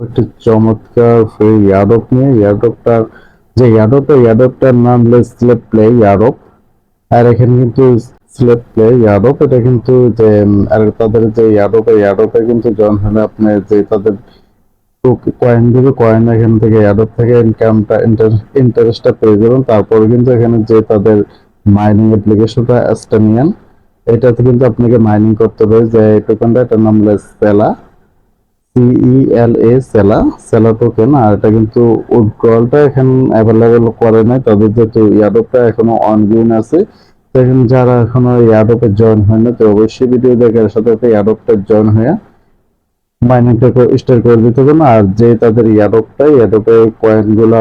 একটি চমৎকার ফ্রি ইয়ারডপ নিয়ে ইয়ারডপটার যে ইয়ারডপটার নাম হলো স্লেপ প্লে ইয়ারডপ। আর এখানে কিন্তু স্লেপ প্লে ইয়ারডপ এটা কিন্তু যে আর তাদের যে ইয়ারডপে কিন্তু জন হলে আপনি যে তাদের কয়েন দিবে, কয়েন এখান থেকে ইয়ারডপ থেকে ইনকামটা ইন্টারেস্টটা পেয়ে যাবেন। তারপরে কিন্তু এখানে যে তাদের মাইনিং অ্যাপ্লিকেশনটা অ্যাস্টামিয়ান, এটাতে কিন্তু আপনাকে মাইনিং করতে হবে। যে টোকেনটা এটার নাম হলো সেলা, CELA সেলা, সেলা টোকেন। আর এটা কিন্তু উইথড্রলটা এখন অ্যাভেলেবেল করে নাই, তবে যেহেতু ইয়ারডপটা এখনো অনগোইং আছে, এখন যারা এখনো ইয়ারডপে জয়েন হয় না তো অবশ্যই ভিডিও দেখার সাথে সাথে ইয়ারডপটা জয়েন হয়ে মাইনিংটা স্টার্ট করে দিতে হবে না। আর যে তাদের ইয়ারডপে কয়েনগুলো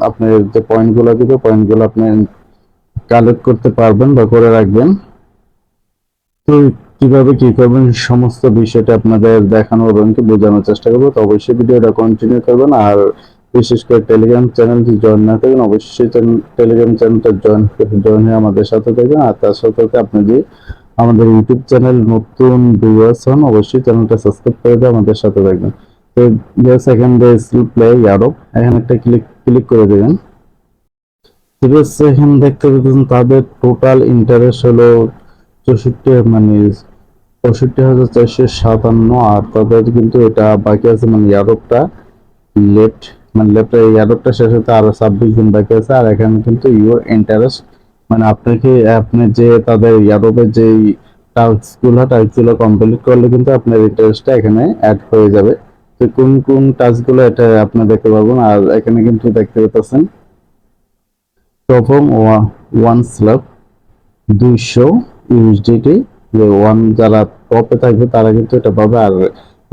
আপনার যে পয়েন্টগুলো দিবে, পয়েন্টগুলো আপনি কালেক্ট করতে পারবেন বা করে রাখবেন। তো কিভাবে কি করবেন সমস্ত বিষয়টা আপনাদের দেখানোর এবং বোঝানোর চেষ্টা করবো। তো অবশ্যই ভিডিওটা কন্টিনিউ করবেন। আর বিশেষ করে টেলিগ্রাম চ্যানেলটি জয়েন না থাকেন অবশ্যই টেলিগ্রাম চ্যানেলটা জয়েন হয়ে আমাদের সাথে থাকবেন। আর তার সাথে সাথে আপনি যে আমাদের ইউটিউব চ্যানেল নতুন ভিউয়ার্স হন অবশ্যই চ্যানেলটা সাবস্ক্রাইব করে দিয়ে আমাদের সাথে থাকবেন। তো সেকেন্ডে প্লে ইয়ারডপ এখানে একটা ক্লিক করে দেবেন। ঠিক আছে, এখানে দেখতে পাচ্ছেন তাদের টোটাল ইন্টারেস্ট হলো 65,457। আর তাদের কিন্তু এটা বাকি আছে, মানে ইয়ারডপটা লেফট ইয়ারডপটা শেষ হতে আরো 26 দিন বাকি আছে। আর এখানে কিন্তু ইউর ইন্টারেস্ট মানে আপনি যে তাদের ইয়ারডপের যে টাস্কগুলো কমপ্লিট করলে কিন্তু আপনার ইন্টারেস্টটা এখানে অ্যাড হয়ে যাবে। তো কোন কোন টাস্কগুলো এটা আপনি দেখতে পারবেন। আর এখানে কিন্তু দেখতে পাচ্ছেন প্রথম ওয়ান স্ল্যাব 200 ইউএসডিটি, যে ওয়ান যারা টপে থাকবে তারা কিন্তু এটা পাবে। আর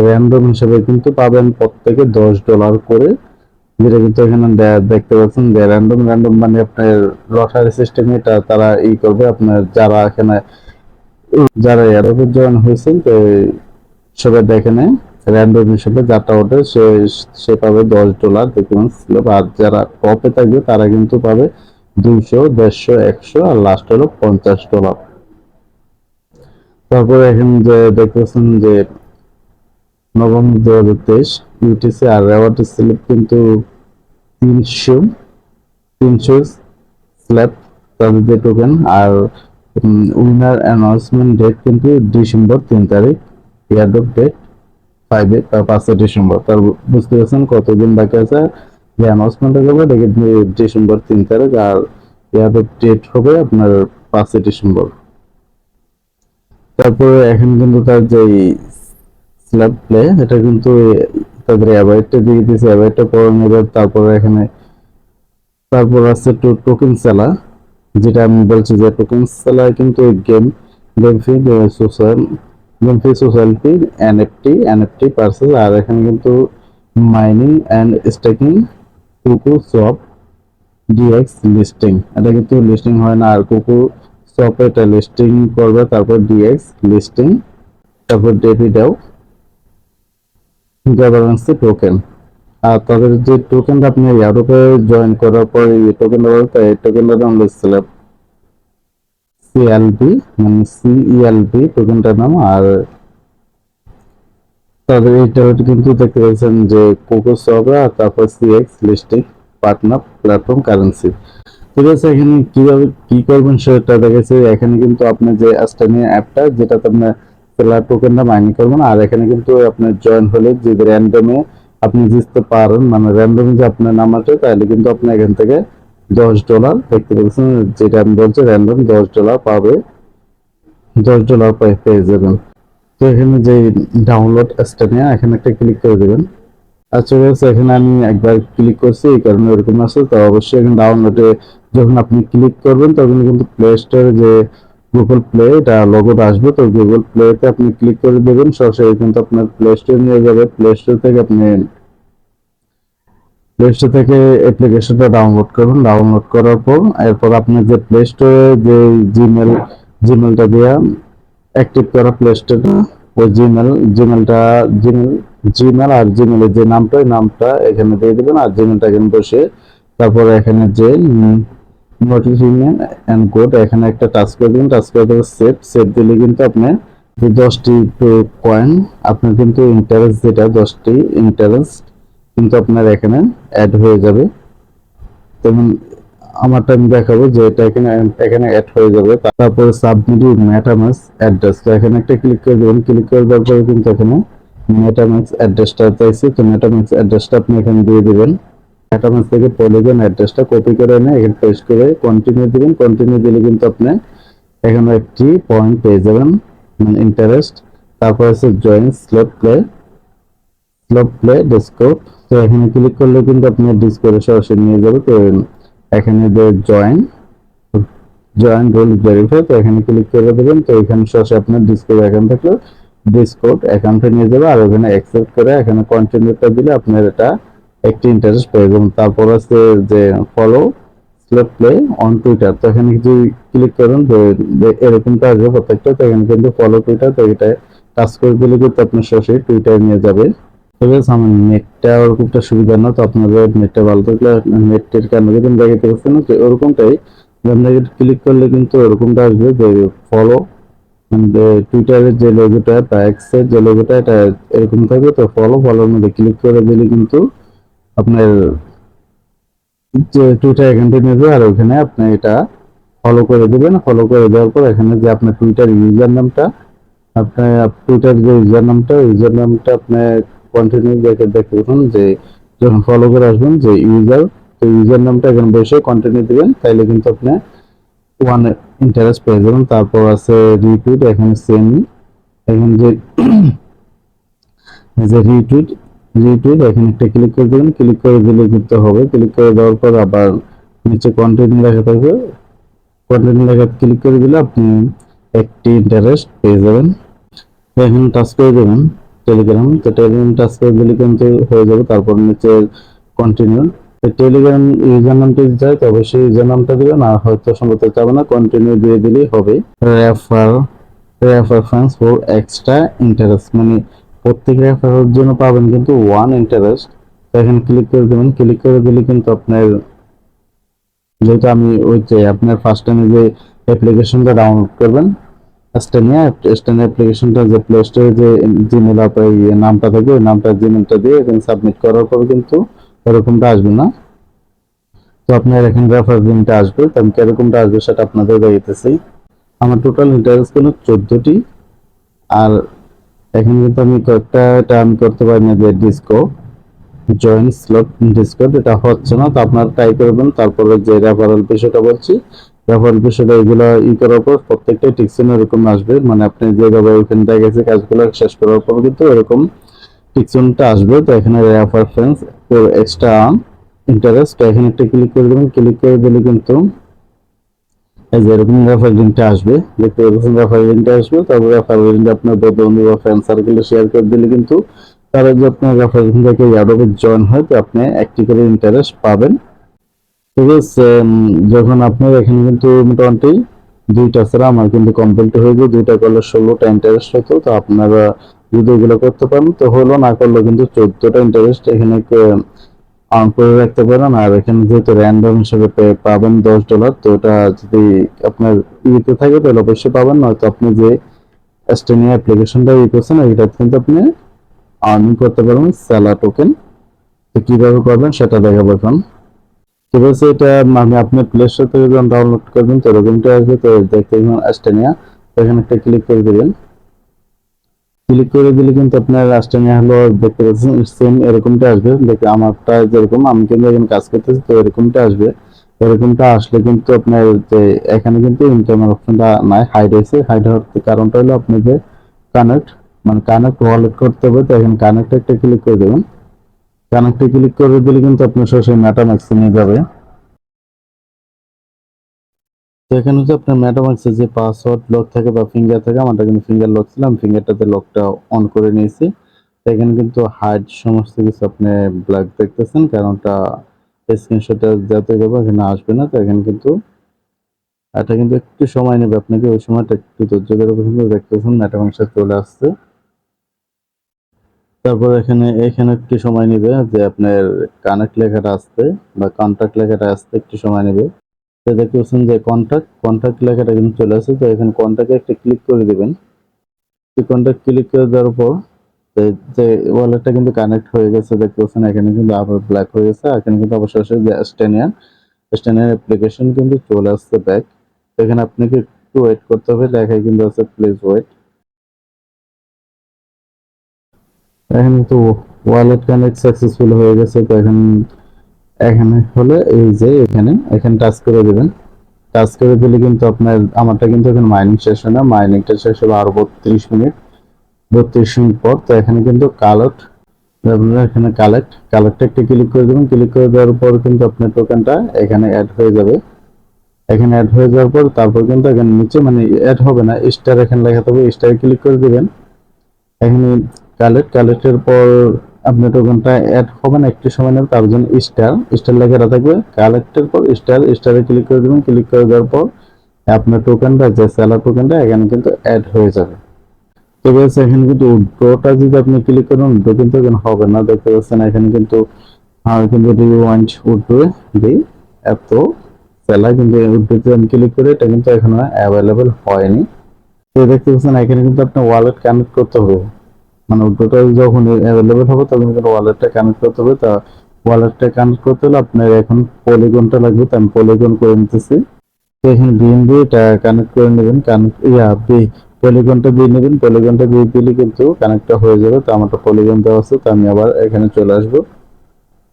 র্যান্ডম হিসেবে কিন্তু পাবেন প্রত্যেকে $10 করে, যেটা কিন্তু এখানে দেখতে পাচ্ছেন যে র্যান্ডম মানে আপনার লটারি সিস্টেমে এটা তারা করবে। আপনার যারা এরোবে জয়েন হয়েছেন তো সবাই দেখে নেয় র্যান্ডম হিসেবে যারটা ওঠে সে পাবে $10 দেখুন। আর যারা টপে থাকবে তারা কিন্তু পাবে 200, 150, 100 আর লাস্ট হলো $50। তারপরে এখানে যে দেখতেছেন যে নভেম্বর 2023 ইউটিসি আর রেওয়ার্ড স্লিপ কিন্তু 300 স্ল্যাব তাদের যে টোকেন। আর উইনার অ্যানাউন্সমেন্ট ডেট কিন্তু ডিসেম্বর 3 তারিখ, ইয়ারডপ ডেট 5 ডিসেম্বর। তার বুঝতে পারছেন কতদিন বাকি আছে যে অ্যানাউন্সমেন্টটা করবে, দেখে ডিসেম্বর 3 তারিখ। আর ইয়ারডপ ডেট হবে আপনার 5 ডিসেম্বর। তারপরে এখন কিন্তু তার যে স্ল্যাব প্লে এটা কিন্তু তাদের অ্যাভয়েডটা দিয়ে দিয়েছে, অ্যাভয়েডটা পরে নেবে। তারপর আছে টোকেন সেলা, যেটা আমি বলছি যে টোকেন সেলা কিন্তু গেম ফি সোসাইটি এনএফটি পার্সেল। আর এখানে কিন্তু মাইনিং অ্যান্ড স্টেকিং কুকু সপ ডিএক্স লিস্টিং, এটা কিন্তু লিস্টিং হয় না। আর কুকু সপে এটা লিস্টিং করবে, তারপর ডিএক্স লিস্টিং, তারপর ডেবি দাও গভর্নেন্স টোকেন। আর তাদের যে টোকেনটা আপনি ইয়ারোপে জয়েন করার পর এই টোকেনটা বলতে এই টোকেনটার নাম হচ্ছে সিএলবি, মানে সিইএলবি টোকেনটার নাম। আর তাদের এইটা কিন্তু দেখতে পাচ্ছেন যে কোকো সবা, আর তারপর CX listing partner platform currency. ঠিক আছে, এখানে কিভাবে কি করবেন সেটা দেখেছি। এখানে কিন্তু আপনি যে অ্যাস্টানিয়া অ্যাপটা যেটাতে আপনার সেলার টোকেনটা মাইনিং করবেন, আর এখানে কিন্তু আপনার জয়েন হলে যে র্যান্ডমে আপনি জিততে পারেন, মানে র্যান্ডমে যে আপনার নাম আছে তাহলে কিন্তু আপনি এখান থেকে $10 দেখতে পাচ্ছেন, যেটা আমি বলছি র্যান্ডম $10 পাবে, $10 পেয়ে যাবেন। তো এখানে যে ডাউনলোড অ্যাস্টানিয়া এখানে একটা ক্লিক করে দেবেন। আচ্ছা বেশ, এখানে আমি একবার ক্লিক করছি এই কারণে ওরকম আছে। তো অবশ্যই এখানে ডাউনলোডে যখন আপনি ক্লিক করবেন তখন কিন্তু প্লে স্টোরে যে গুগল প্লে এটা লোগোটা আসবে, তো গুগল প্লেতে আপনি ক্লিক করে দেবেন, সরাসরি কিন্তু আপনার প্লে স্টোরে নিয়ে যাবে। প্লে স্টোর থেকে অ্যাপ্লিকেশনটা ডাউনলোড করবেন। ডাউনলোড করার পর এরপর আপনি যে প্লে স্টোরে যে জিমেলটা দিয়ে অ্যাক্টিভ করা প্লে স্টোরটা, ওই জিমেল আর জিমেলের যে নামটা ওই নামটা এখানে দিয়ে দেবেন। আর জিমেলটা এখানে বসে তারপরে এখানে যে নোটিফিকেশন এন্ড কোড এখানে একটা টাচ করে দিবেন। টাচ করে দেবেন সেভ দিলে কিন্তু আপনার যে 10টি কয়েন আপনার কিন্তু ইন্টারেস্ট যেটা 10টি ইন্টারেস্ট কিন্তু আপনার এখানে অ্যাড হয়ে যাবে। তেমন আমারটা আমি দেখাবো যে এটা এখানে এখানে অ্যাড হয়ে যাবে। তারপরে সাবমিট মেটামাস্ক অ্যাড্রেস, তো এখানে একটা ক্লিক করে দেবেন। ক্লিক করে দেওয়ার পরে কিন্তু এখানে মেটামাস্ক অ্যাড্রেসটা চাইছে, তো মেটামাস্ক অ্যাড্রেসটা আপনি এখানে দিয়ে দিবেন। মেটামাস্ক থেকে পলিগন অ্যাড্রেসটা কপি করে এনে এখানে পেস্ট করে কন্টিনিউ দিবেন। কন্টিনিউ দিলে কিন্তু আপনি এখানে একটি পয়েন্ট পেয়ে যাবেন, মানে ইন্টারেস্ট। তারপর আছে জয়েন CeluvPlay Airdrop, তো এখানে ক্লিক করলে কিন্তু আপনি ডিসপ্লে সরাসরি নিয়ে যাবে। তো এখানে যে জয়েন রোল ভেরিফাই, তো এখানে ক্লিক করে দেবেন। তো এখানে সরাসরি আপনার ডিসপ্লে অ্যাকাউন্ট থাকলে ডিসকোড অ্যাকাউন্টে নিয়ে যাবে, আর ওখানে অ্যাকসেপ্ট করে এখানে কন্টিনিউটা দিলে আপনার এটা একটি ইন্টারেস্ট পেয়ে যাবেন। তারপর আছে যে ফলো CeluvPlay অন টুইটার, তো এখানে যদি ক্লিক করেন যে এরকমটা আসবে প্রত্যেকটা। তো এখানে কিন্তু ফলো টুইটার, তো এটা টাচ করে দিলে কিন্তু আপনার সরাসরি টুইটারে নিয়ে যাবে। তবে আমার নেটটা ওরকমটা সুবিধা না, তো আপনাদের নেটটা ভালো থাকলে নেটের কারণে যদি দেখাতে পারছেন না, ওরকমটাই আপনাকে ক্লিক করলে কিন্তু ওরকমটা আসবে যে ফলো, মানে টুইটারের যে লোগোটা বা এক্সের যে লোগোটা এটা এরকম থাকবে। তো ফলোর মধ্যে ক্লিক করে দিলে কিন্তু আপনার যে টুইটার অ্যাকাউন্টে নেবে, আর ওখানে আপনি এটা ফলো করে দিবেন। ফলো করে দেওয়ার পর এখানে যে আপনার টুইটার ইউজার নামটা, আপনার টুইটার যে ইউজার নামটা আপনি কন্টিনিউ দেখুন যে যখন ফলো করে আসবেন যে ইউজার, তো ইউজার নামটা এখানে বসে কন্টিনিউ দিবেন, তাইলে কিন্তু আপনি ওয়ান ইন্টারেস্ট পেয়ে যাবেন। তারপর আছে রিটুইট, এখানে সেম এখানে যে রিটুইট এখানে একটা ক্লিক করে দেবেন। ক্লিক করে দিলে কিন্তু হবে। ক্লিক করে দেওয়ার পর আবার নিচে কন্টিনিউ লেখা থাকবে, কন্টিনিউ লেখা ক্লিক করে দিলে আপনি একটি ইন্টারেস্ট পেয়ে যাবেন। এখন টাচ করে দেবেন টেলিগ্রাম, তো টেলিগ্রাম টাচ করে দিলে কিন্তু হয়ে যাবে। তারপর নিচে কন্টিনিউ, টেলিগ্রাম ইউজার নামটা দিতে হয়, তো অবশ্যই ইউজার নামটা দিবেন, আর হয়তো সম্ভবত যাবে না, কন্টিনিউ দিয়ে দিলেই হবে। Refer refer friends for extra interest, মানে প্রত্যেক রেফারের জন্য পাবেন কিন্তু ওয়ান ইন্টারেস্ট। তো এখানে ক্লিক করে দেবেন। ক্লিক করে দিলে কিন্তু আপনার, যেহেতু আমি ওই যে আপনার ফার্স্ট টাইমে যে অ্যাপ্লিকেশনটা ডাউনলোড করবেন স্টেনিয়া অ্যাপ্লিকেশনটা, যে প্লে স্টোরে যে জিমেল আপনার নামটা থাকে ওই নামটা জিমেলটা দিয়ে এখানে সাবমিট করার পর কিন্তু এরকমটা আসবে না। তো আপনার এখানে রেফার লিঙ্কটা আসবে, তো আমি কিরকমটা আসবে সেটা আপনাদের দেখাইতেছি। আমার টোটাল ইন্টারেস্ট হলো 14টি। আর এখানে কিন্তু আমি কয়েকটা এটা আমি করতে পারি না, যে জয়েন স্লট ডিসকর্ড এটা হচ্ছে না, তো আপনারা ট্রাই করবেন। তারপরে যে রেফারেল বিষয়টা বলছি, রেফারেল বিষয়টা এগুলো করার পর প্রত্যেকটা টিকসেন এরকম আসবে, মানে আপনি যেভাবে ওখানে দেখেছে কাজগুলো শেষ করার পর কিন্তু এরকম টিকসেনটা আসবে। তো এখানে রেফার ফ্রেন্ডস এক্সট্রা ইন্টারেস্ট, তো এখানে একটা ক্লিক করে দেবেন। ক্লিক করে দিলে কিন্তু এই যে এরকম রেফার লিঙ্কটা আসবে, দেখতে পাচ্ছেন রেফার লিঙ্কটা আসবে। তারপরে রেফার লিঙ্কটা আপনার বন্ধু বা ফ্রেন্ড সার্কেলে শেয়ার করে দিলে কিন্তু তারা যে আপনার রেফার লিঙ্ক থেকে ইয়াডোবে জয়েন হয়, তো আপনি একটি করে ইন্টারেস্ট পাবেন। ঠিক আছে, যখন আপনার এখানে কিন্তু মোটামুটি দুইটা ছাড়া আমার কিন্তু কমপ্লিট হয়ে যায়, দুইটা করলে 16টা ইন্টারেস্ট হতো। তো আপনারা যদি এগুলো করতে পারেন তো হলো, না করলে কিন্তু 14টা ইন্টারেস্ট এখানে আর্ন করে রাখতে পারেন। আর এখানে যেহেতু র্যান্ডম হিসেবে পাবেন $10, তো ওটা যদি আপনার ইতে থাকে তাহলে অবশ্যই পাবেন, নয়তো আপনি যে এস্টোনিয়া অ্যাপ্লিকেশনটা করছেন এটা কিন্তু আপনি আর্নিং করতে পারবেন সেলা টোকেন। তো কিভাবে করবেন সেটা দেখাবো এখন। ঠিক আছে, এটা মানে আপনি প্লে স্টোর থেকে যখন ডাউনলোড করবেন তো এরকমটা আসবে। তো দেখতে এস্টোনিয়া, তো এখানে একটা ক্লিক করে দিবেন। ক্লিক করে দিলে কিন্তু আপনার রাষ্ট্রীয় হলো দেখতে পাচ্ছেন সেম এরকমটা আসবে। দেখে আমারটা যেরকম আমি কিন্তু এখানে কাজ করতেছি, তো এরকমটা আসবে। এরকমটা আসলে কিন্তু আপনার যে এখানে কিন্তু ইনকামের অপশনটা নাই, হাইড হয়েছে। হাইড হওয়ার কারণটা হলো আপনি যে কানেক্ট, মানে কানেক্ট ওয়ালেট করতে হবে, তো এখানে কানেক্ট একটা ক্লিক করে দেবেন। কানেক্টে ক্লিক করে দিলে কিন্তু আপনার সরাসরি মেটামাক্সে নিয়ে যাবে। তো এখানে যে আপনার মেটামাক্সে যে পাসওয়ার্ড লক থাকে বা ফিঙ্গার থাকে, আমারটা কিন্তু ফিঙ্গার লক ছিল, আমি ফিঙ্গারটাতে লকটা অন করে নিয়েছি। তো এখানে কিন্তু হাইড সমস্ত কিছু আপনি ব্ল্যাক দেখতেছেন, কারণটা স্ক্রিনশটটা যাতে যাবো এখানে আসবে না। তো এখানে কিন্তু এটা কিন্তু একটু সময় নেবে, আপনাকে ওই সময়টা একটু ধৈর্য ধরে কিন্তু দেখতেছেন মেটামাক্সে চলে আসছে। তারপর এখানে একটু সময় নেবে যে আপনার কানেক্ট লেখাটা আসতে বা কন্টাক্ট লেখাটা আসতে একটু সময় নেবে। তো দেখতে পাচ্ছেন যে কন্টাক্ট লেখাটা কিন্তু চলে আসছে। তো এখানে কন্টাক্টে একটা ক্লিক করে দিবেন। কন্টাক্ট ক্লিক করে দেওয়ার পর যে ওয়ালেটটা কিন্তু কানেক্ট হয়ে গেছে, দেখতে পাচ্ছেন এখানে কিন্তু আবার ব্ল্যাক হয়ে গেছে। এখানে কিন্তু অবশেষে যে স্টেনিয়ান অ্যাপ্লিকেশন কিন্তু চলে আসছে ব্যাক। এখানে আপনাকে একটু ওয়েট করতে হবে, দেখাই কিন্তু আছে প্লিজ ওয়েট। এখন কিন্তু ওয়ালেট কানেক্ট সাকসেসফুল হয়ে গেছে। তো এখন এখানে হলে এই যে এখানে টাচ করে দেবেন। টাচ করে দিলে কিন্তু আপনার আমারটা কিন্তু এখন মাইনিং শেষ হয় না, মাইনিংটা শেষ হবে আরো 32 মিনিট। 32 মিনিট পর তো এখানে কিন্তু কালেক্ট, আপনারা এখানে কালেক্টে একটা ক্লিক করে দেবেন। ক্লিক করে দেওয়ার পর কিন্তু আপনার টোকেনটা এখানে অ্যাড হয়ে যাবে। এখানে অ্যাড হয়ে যাওয়ার পর তারপর কিন্তু এখানে নিচে মানে অ্যাড হবে না, স্টার এখানে লেখা থাকবে, স্টারে ক্লিক করে দিবেন। এখানে কালেক্টের পর আপনার টোকেনটা অ্যাড হবে না, একটু সময় নেবে, তার জন্য স্টার লেখা থাকবে। কালেক্টের পর স্টারে ক্লিক করে দেবেন। ক্লিক করে দেওয়ার পর আপনার টোকেনটা যে সেলার টোকেনটা এখানে কিন্তু অ্যাড হয়ে যাবে। তো গাইস এখানে কিন্তু উইথড্রটা যদি আপনি ক্লিক করেন উইথড্র কিন্তু এখানে হবে না, দেখতে পাচ্ছেন এখানে কিন্তু কিন্তু রিওয়াইন্ড উইথড্র দিই এত সেলা কিন্তু উইথড্রতে আমি ক্লিক করে এটা কিন্তু এখনো অ্যাভেলেবল হয়নি। তো দেখতে পাচ্ছেন এখানে কিন্তু আপনার ওয়ালেট কানেক্ট করতে হবে, মানে উইথড্রটা যখন অ্যাভেলেবল হবে তখন কিন্তু ওয়ালেটটা কানেক্ট করতে হবে। তা ওয়ালেটটা কানেক্ট করতে হলে আপনার এখন পলিগনটা লাগবে, তো আমি পলিগন করে নিতেছি। তো এখানে গ্রিন দিয়ে এটা কানেক্ট করে নেবেন, কানেক্ট পলিগনটা দিয়ে নেবেন। পলিগনটা দিয়ে দিলে কিন্তু কানেক্টটা হয়ে যাবে। তো আমারটা পলিগন দেওয়া আছে, তো আমি আবার এখানে চলে আসবো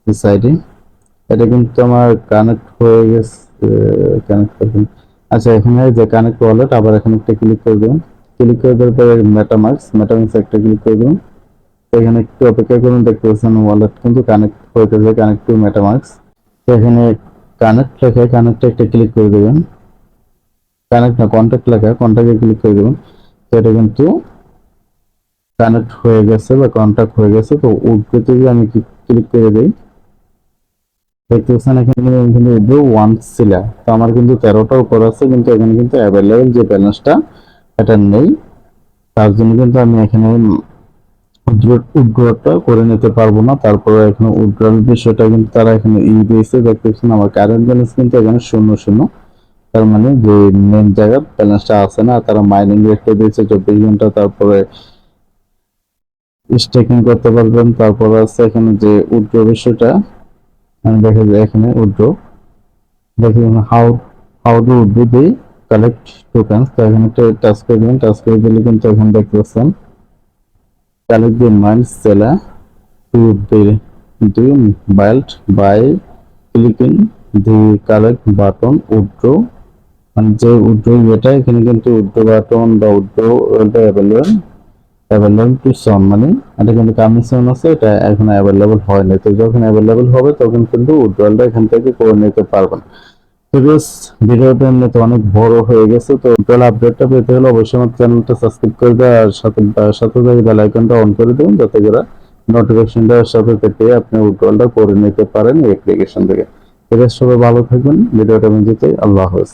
সাইডে। এটা কিন্তু আমার কানেক্ট হয়ে গেছে, কানেক্ট করবেন। আচ্ছা এখানে যে কানেক্ট ওয়ালেট আবার এখানে একটা ক্লিক করে দেবেন। ক্লিক করে দেওয়ার পরে মেটামাস্ক একটা ক্লিক করে দেবেন। এখানে একটু অপেক্ষা করুন, দেখতে পাচ্ছেন ওয়ালেট কিন্তু কানেক্ট হইতেছে, কানেক্ট টু মেটামাস্ক। তো এখানে কানেক্ট লেখা কানেক্টে একটা ক্লিক করে দেবেন, কানেক্ট না কন্ট্যাক্ট লেখা কন্ট্যাক্টে ক্লিক করে দেবেন। তো এটা কিন্তু কানেক্ট হয়ে গেছে বা কন্ট্যাক্ট হয়ে গেছে। তো উইথড্রোতে যদি আমি ক্লিক করে দিই, দেখতে পাচ্ছেন এখানে উইথড্রো ওয়ান CELA। তো আমার কিন্তু 13টা উপর আছে, কিন্তু এখানে কিন্তু অ্যাভেলেবল যে ব্যালেন্সটা এটা নেই, তার জন্য কিন্তু আমি এখানে উইথড্রটা করে নিতে পারবো না। তারপরে এখানে উইথড্রল বিষয়টা কিন্তু তারা এখানে দিয়েছে, দেখতে পাচ্ছেন আমার কারেন্ট ব্যালেন্স কিন্তু এখানে 0 0। তার মানে যে মেন জায়গার ব্যালেন্সটা আছে না, তারা মাইনিং রেটটা দিয়েছে 24 ঘন্টা। তারপরে স্টেকিং করতে পারবেন। তারপর আছে এখানে যে উইথড্র বিষয়টা দেখা যায়, এখানে উইথড্র দেখুন how how to withdraw the collect tokens. তো এখানে টাচ করে দিবেন। টাচ করে দিলে কিন্তু এখানে দেখতে পাচ্ছেন collect the mind CELA to the built by clicking the collect button withdraw, মানে যে উইথড্র এটা এখানে কিন্তু উইথড্র বাটন বা উইথড্র অ্যাভেলেবল টু সাম, মানে এটা কিন্তু কামিং আছে, এটা এখন অ্যাভেলেবল হয়নি। তো যখন অ্যাভেলেবল হবে তখন কিন্তু উইথড্রলটা এখান থেকে করে নিতে পারবেন। তো বেশ ভিডিওটা এমনিতে অনেক বড় হয়ে গেছে। তো উইথড্রল আপডেটটা পেতে হলে অবশ্যই আমার চ্যানেলটা সাবস্ক্রাইব করে দেওয়া আর সাথে বেল আইকনটা অন করে দেবেন, যাতে করে নোটিফিকেশনটা সাথে পেতে আপনি উইথড্রলটা করে নিতে পারেন এই অ্যাপ্লিকেশন থেকে। তো বেশ সবাই ভালো থাকবেন, ভিডিওটা আমি দিতে আল্লাহ হাফেজ।